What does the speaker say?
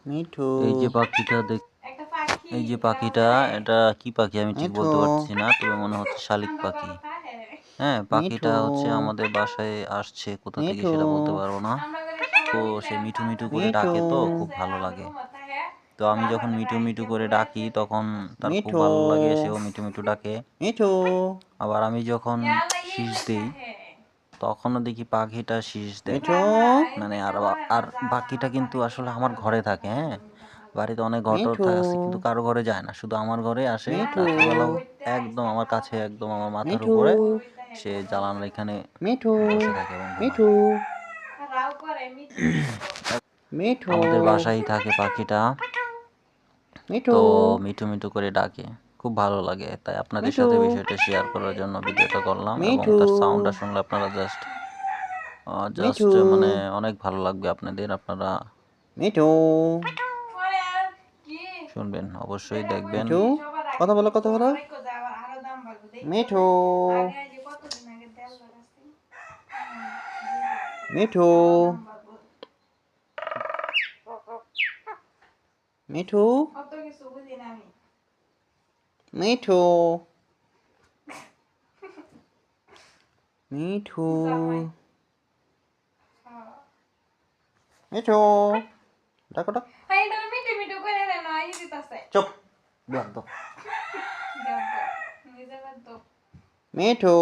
মিঠু এই যে পাখিটা এই যে পাখিটা, এটা কি পাখি আমি ঠিক মিঠু বলতে পারছি না, তবে মনে হচ্ছে শালিক পাখি। হ্যাঁ, মিঠু পাখিটা হচ্ছে আমাদের বাসায় আসছে কোথা থেকে মিঠু সেটা বলতে পারবো না। তো সে মিঠু মিঠু করে মিঠু ডাকে, তো খুব ভালো লাগে। তো আমি যখন মিঠু মিঠু করে ডাকি তখন তার খুব মিঠু ভালো লাগে, সেও মিঠু মিঠু ডাকে। মিঠু আবার আমি যখন শীষ দিই তখনও দেখি পাখিটা শীষ দেয়। মিঠু মানে আর পাখিটা কিন্তু আসলে আমার ঘরে থাকে। হ্যাঁ, বাড়িতে অনেক ঘর টর মিঠু আছে কিন্তু কারো ঘরে যায় না, শুধু আমার ঘরে আসে। মিঠু রাত্রিবেলাও একদম আমার কাছে, একদম আমার মাথার মিঠু উপরে সে জানালার এখানে মিঠু বসে থাকে এবং ঘুমায়। মিঠু মিঠু আমাদের বাসায় থাকে পাখিটা, মিঠু তো মিঠু মিঠু করে ডাকে, খুব ভালো লাগে। তাই আপনাদের মিঠু সাথে বিষয়টা শেয়ার করার জন্য ভিডিওটা করলাম, এবং মিঠু তার সাউন্ডটা শুনলে আপনারা জাস্ট মিঠু মানে অনেক ভালো লাগবে আপনাদের। আপনারা মিঠু শুনবেন, অবশ্যই দেখবেন। মিঠু কথা বলো মিঠু মিঠু মিঠু মিঠু মিঠু মিঠু ডাকো ডাক চুপ বাদ দাও। মিঠু